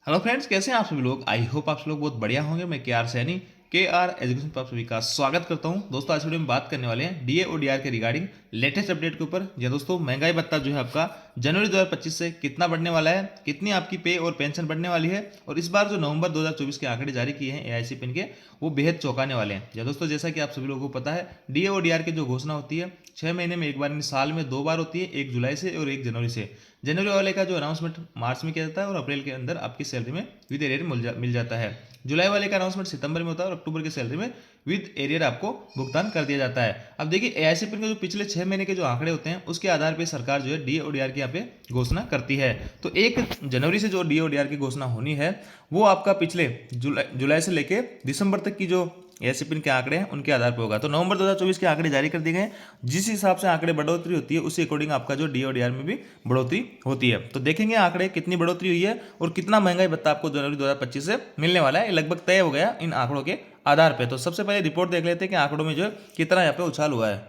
Hello friends, कैसे हैं आप सभी लोग। आई होप आप सभी लोग बहुत बढ़िया होंगे। मैं के आर सैनी के आर एजुकेशन पर आप सभी का स्वागत करता हूं। दोस्तों, आज वीडियो में बात करने वाले हैं डीए और डीआर के रिगार्डिंग लेटेस्ट अपडेट के ऊपर। जी दोस्तों, महंगाई भत्ता जो है आपका जनवरी 2025 से कितना बढ़ने वाला है, कितनी आपकी पे और पेंशन बढ़ने वाली है, और इस बार जो नवंबर 2024 के आंकड़े जारी किए हैं एआईसीपीएन के, वो बेहद चौंकाने वाले हैं। जी दोस्तों, जैसा कि आप सभी लोगों को पता है, डीए और डीआर की जो घोषणा होती है 6 महीने में एक बार, यानी साल में 2 बार होती है, 1 जुलाई से और 1 जनवरी से। जनवरी वाले का जो अनाउंसमेंट मार्च में किया जाता है और अप्रैल के अंदर आपकी सैलरी में विद एरियर मिल जाता है। जुलाई वाले का अनाउंसमेंट सितंबर में होता है और अक्टूबर की सैलरी में विद एरियर आपको भुगतान कर दिया जाता है। अब देखिए, एआईसीपीएन के जो पिछले 6 महीने के जो आंकड़े होते हैं उसके आधार पर सरकार जो है डीए और डीआर की यहाँ पे घोषणा करती है। तो 1 जनवरी से जो डीए और डीआर की घोषणा होनी है वो आपका पिछले जुलाई से लेके दिसंबर तक की जो एआईसीपीएन के आंकड़े हैं उनके आधार पर होगा। तो नवंबर 2024 के आंकड़े जारी कर दिए गए। जिस हिसाब से आंकड़े बढ़ोतरी होती है उसी अकॉर्डिंग आपका जो डी और डीआर में भी बढ़ोतरी होती है। तो देखेंगे आंकड़े कितनी बढ़ोतरी हुई है और कितना महंगाई भत्ता आपको जनवरी 2025 से मिलने वाला है। ये लगभग तय हो गया इन आंकड़ों के आधार पर। तो सबसे पहले रिपोर्ट देख लेते हैं कि आंकड़ों में जो है कितना यहाँ पे उछाल हुआ है।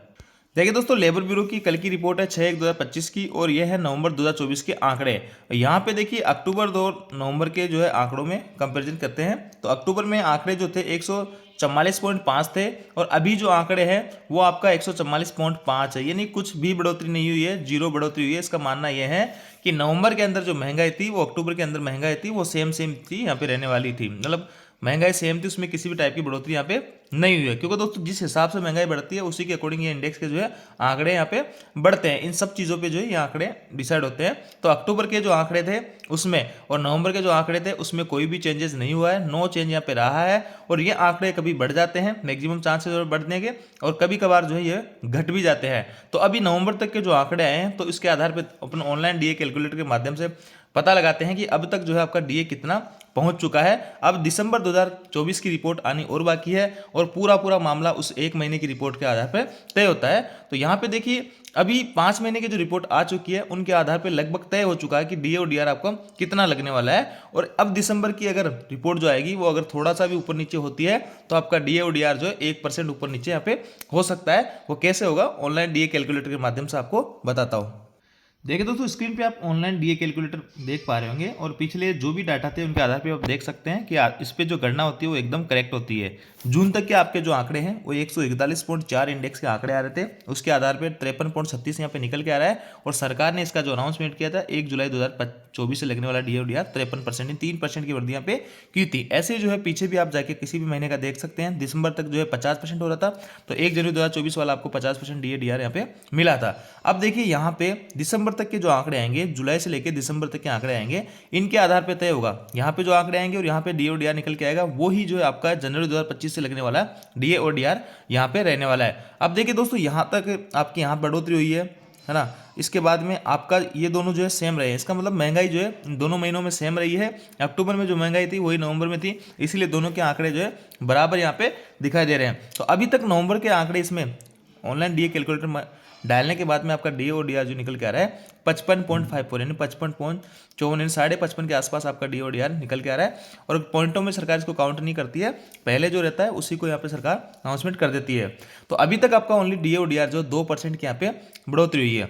देखिए दोस्तों, लेबर ब्यूरो की कल की रिपोर्ट है 6/1/2025 की, और यह है नवंबर 2024 के आंकड़े। यहाँ पे देखिए अक्टूबर 2 नवंबर के जो है आंकड़ों में कंपैरिजन करते हैं। तो अक्टूबर में आंकड़े जो थे 144.5 थे, और अभी जो आंकड़े हैं वो आपका 144.5 है, यानी कुछ भी बढ़ोतरी नहीं हुई है, जीरो बढ़ोतरी हुई है। इसका मानना यह है कि नवंबर के अंदर जो महंगाई थी वो अक्टूबर के अंदर महंगाई थी वो सेम थी, यहाँ पे रहने वाली थी। मतलब महंगाई सेम थी, उसमें किसी भी टाइप की बढ़ोतरी यहाँ पे नहीं हुई है। क्योंकि दोस्तों जिस हिसाब से महंगाई बढ़ती है उसी के अकॉर्डिंग ये इंडेक्स के जो है आंकड़े यहाँ पे बढ़ते हैं। इन सब चीज़ों पे जो है ये आंकड़े डिसाइड होते हैं। तो अक्टूबर के जो आंकड़े थे उसमें और नवंबर के जो आंकड़े थे उसमें कोई भी चेंजेस नहीं हुआ है, नो चेंज यहाँ पे रहा है। और ये आंकड़े कभी बढ़ जाते हैं, मैक्सिमम चांसेस और बढ़ने के, और कभी कभार जो है ये घट भी जाते हैं। तो अभी नवंबर तक के जो आंकड़े आए हैं तो इसके आधार पर अपन ऑनलाइन डीए कैलकुलेटर के माध्यम से पता लगाते हैं कि अब तक जो है आपका डीए कितना पहुंच चुका है। अब दिसंबर 2024 की रिपोर्ट आनी और बाकी है, और पूरा मामला उस 1 महीने की रिपोर्ट के आधार पर तय होता है। तो यहाँ पे देखिए अभी 5 महीने की जो रिपोर्ट आ चुकी है उनके आधार पर लगभग तय हो चुका है कि डीए और डीआर आपको कितना लगने वाला है। और अब दिसंबर की अगर रिपोर्ट जो आएगी वो अगर थोड़ा सा भी ऊपर नीचे होती है तो आपका डीए और डीआर जो है 1% ऊपर नीचे यहाँ पे हो सकता है। वो कैसे होगा, ऑनलाइन डीए कैलकुलेटर के माध्यम से आपको बताता हूँ। देखिए दोस्तों, स्क्रीन पे आप ऑनलाइन डीए कैलकुलेटर देख पा रहे होंगे, और पिछले जो भी डाटा थे उनके आधार पे आप देख सकते हैं कि इस पे जो गणना होती है वो एकदम करेक्ट होती है। जून तक के आपके जो आंकड़े हैं वो 141.4 इंडेक्स के आंकड़े आ रहे थे, उसके आधार पे 53.36 यहाँ पे निकल के आ रहा है। और सरकार ने इसका जो अनाउंसमेंट किया था 1 जुलाई 2024 से लगने वाला डीए और डीआर 53%, 3% की वृद्धि यहाँ पे की थी। ऐसे जो है पीछे भी आप जाके किसी भी महीने का देख सकते हैं, दिसंबर तक जो है 50% हो रहा था, तो 1 जनवरी 2024 वाला आपको 50% डीए डीआर यहाँ पे मिला था। अब देखिए यहाँ पे दिसंबर तक के जो आंकड़े आएंगे, जुलाई से लेकर दिसंबर तक के आंकड़े आएंगे, इनके आधार पे तय होगा यहाँ पे जो आंकड़े आएंगे, और यहाँ पे डीए और डीआर निकल के आएगा, वो ही जो है आपका जनवरी 2025 से लगने वाला डीए और डीआर यहाँ पे रहने वाला है। अब देखिए दोस्तों, यहाँ तक आपकी यहाँ बढ़ोतरी हुई है ना। इसके बाद में आपका ये दोनों जो है सेम रहे, इसका मतलब महंगाई जो है दोनों महीनों में सेम रही है। अक्टूबर में जो महंगाई थी वही नवंबर में थी, इसीलिए दोनों के आंकड़े जो है बराबर यहाँ पे दिखाई दे रहे हैं। तो अभी तक नवंबर के आंकड़े इसमें ऑनलाइन डीए कैलकुलेटर डालने के बाद में आपका डीए और डीआर जो निकल के आ रहा है 55.54, यानी 55.54, यानी 55.5 के आसपास आपका डीए और डीआर निकल के आ रहा है। और पॉइंटों में सरकार इसको काउंट नहीं करती है, पहले जो रहता है उसी को यहाँ पे सरकार अनाउंसमेंट कर देती है। तो अभी तक आपका ओनली डीए और डीआर जो 2% की यहाँ पे बढ़ोतरी हुई है।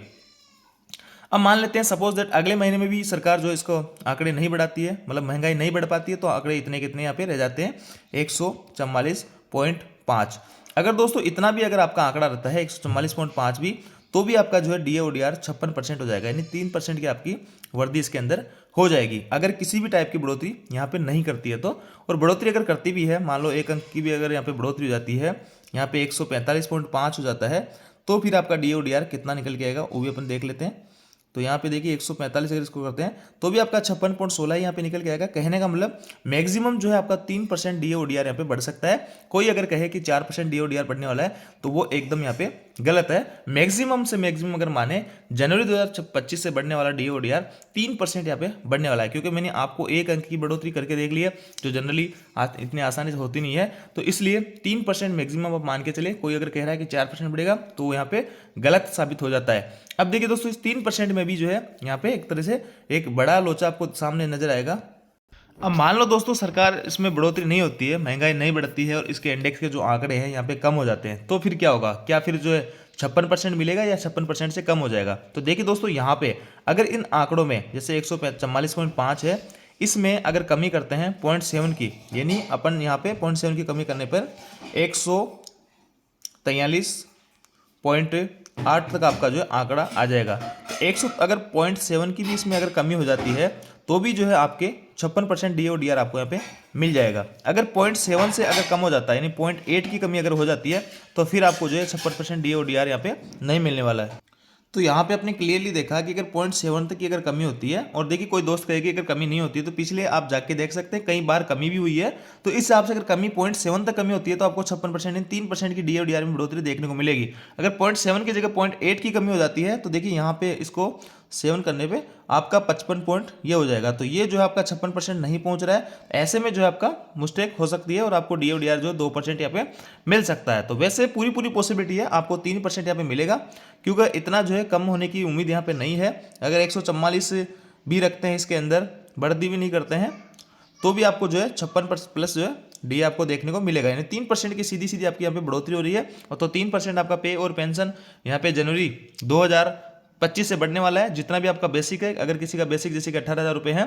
अब मान लेते हैं सपोज दैट अगले महीने में भी सरकार जो इसको आंकड़े नहीं बढ़ाती है, मतलब महंगाई नहीं बढ़ पाती है, तो आंकड़े इतने कितने यहाँ पे रह जाते हैं 144.5। अगर दोस्तों इतना भी अगर आपका आंकड़ा रहता है 144.5 भी, तो भी आपका जो है डीए और डीआर 56% हो जाएगा, यानी 3% की आपकी वृद्धि इसके अंदर हो जाएगी अगर किसी भी टाइप की बढ़ोतरी यहाँ पे नहीं करती है तो। और बढ़ोतरी अगर करती भी है, मान लो 1 अंक की भी अगर यहाँ पे बढ़ोतरी हो जाती है, यहाँ पे 145.5 हो जाता है, तो फिर आपका डीए और डीआर कितना निकल के आएगा वो भी अपन देख लेते हैं। तो यहाँ पे देखिए 145 अगर इसको करते हैं तो भी आपका 56.16 यहाँ पे निकल के आएगा। कहने का मतलब मैक्सिमम जो है आपका 3% डीए और डीआर यहाँ पे बढ़ सकता है। कोई अगर कहे कि 4% डीए और डीआर बढ़ने वाला है तो वो एकदम यहाँ पे गलत है। मैक्सिमम से मैक्सिमम अगर माने जनवरी 2025 से बढ़ने वाला डीए और डीआर 3% यहाँ पे बढ़ने वाला है, क्योंकि मैंने आपको 1 अंक की बढ़ोतरी करके देख ली है जो जनरली इतनी आसानी से होती नहीं है। तो इसलिए 3% मैक्सिमम आप मान के चले। कोई अगर कह रहा है कि 4% बढ़ेगा तो वो यहाँ पे गलत साबित हो जाता है। अब देखिए दोस्तों, इस 3% में भी जो है यहाँ पे एक तरह से एक बड़ा लोचा आपको सामने नजर आएगा। अब मान लो दोस्तों सरकार इसमें बढ़ोतरी नहीं होती है, महंगाई नहीं बढ़ती है, और इसके इंडेक्स के जो आंकड़े हैं यहाँ पे कम हो जाते हैं, तो फिर क्या होगा? क्या फिर जो है 56% मिलेगा या 56% से कम हो जाएगा? तो देखिए दोस्तों, यहाँ पे अगर इन आंकड़ों में जैसे 144.5 है, इसमें अगर कमी करते हैं 0.7 की, यानी अपन यहाँ पे 0.7 की कमी करने पर 143.8 तक आपका जो है आंकड़ा आ जाएगा। 100 अगर 0.7 की भी इसमें अगर कमी हो जाती है तो भी जो है आपके 56% DODR आपको यहाँ पे मिल जाएगा। अगर 0.7 से अगर कम हो जाता है, यानी 0.8 की कमी अगर हो जाती है तो फिर आपको जो है 56% DODR यहाँ पे नहीं मिलने वाला है। तो यहाँ पे आपने क्लियरली देखा कि अगर 0.7 तक की अगर कमी होती है, और देखिए कोई दोस्त कहेगी अगर कमी नहीं होती है, तो पिछले आप जाके देख सकते हैं कई बार कमी भी हुई है। तो इस हिसाब से अगर कमी 0.7 तक कमी होती है तो आपको 56% 3% की DODR में बढ़ोतरी देखने को मिलेगी। अगर 0.7 की जगह 0.8 की कमी हो जाती है तो देखिए यहाँ पे इसको 7 करने पे आपका 55 पॉइंट ये हो जाएगा। तो ये जो है आपका 56% नहीं पहुंच रहा है, ऐसे में जो है आपका मिस्टेक हो सकती है और आपको DODR जो है 2% यहाँ पे मिल सकता है। तो वैसे पूरी पॉसिबिलिटी है आपको 3% यहाँ पे मिलेगा, क्योंकि इतना जो है कम होने की उम्मीद यहाँ पे नहीं है। अगर 144 भी रखते हैं इसके अंदर, बढ़ती भी नहीं करते हैं, तो भी आपको जो है 56 प्लस जो है डी आपको देखने को मिलेगा, यानी 3% की सीधी सीधी आपकी यहाँ पे बढ़ोतरी हो रही है। और तो 3% आपका पे और पेंशन यहाँ पे जनवरी 2025 से बढ़ने वाला है। जितना भी आपका बेसिक है, अगर किसी का बेसिक जैसे कि 18,000 रुपये है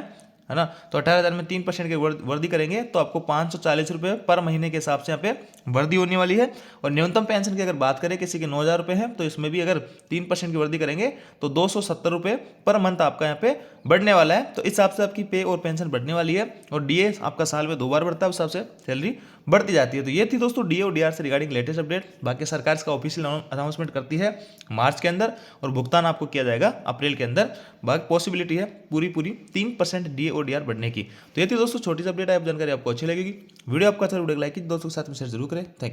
ना, तो 18,000 में 3% की वृद्धि करेंगे तो आपको 540 रुपये पर महीने के हिसाब से यहाँ पे वृद्धि होने वाली है। और न्यूनतम पेंशन की अगर बात करें, किसी के 9,000 रुपये है तो इसमें भी अगर 3% की वृद्धि करेंगे तो 270 रुपये पर मंथ आपका यहाँ पे बढ़ने वाला है। तो इस हिसाब से आपकी पे और पेंशन बढ़ने वाली है। और DA आपका साल में 2 बार बढ़ता है, उस हिसाब से सैलरी बढ़ती जाती है। तो ये थी दोस्तों DA/ODR से रिगार्डिंग लेटेस्ट अपडेट। बाकी सरकार इसका ऑफिशियल अनाउंसमेंट करती है मार्च के अंदर, और भुगतान आपको किया जाएगा अप्रैल के अंदर। बाकी पॉसिबिलिटी है पूरी 3% DA/ODR बढ़ने की। तो ये थी दोस्तों छोटी सी अपडेट है। जानकारी आपको अच्छी लगेगी, वीडियो आपका अच्छा वीडियो लाइक कीजिए, दोस्तों के साथ में शेयर जरूर करें। Thank you.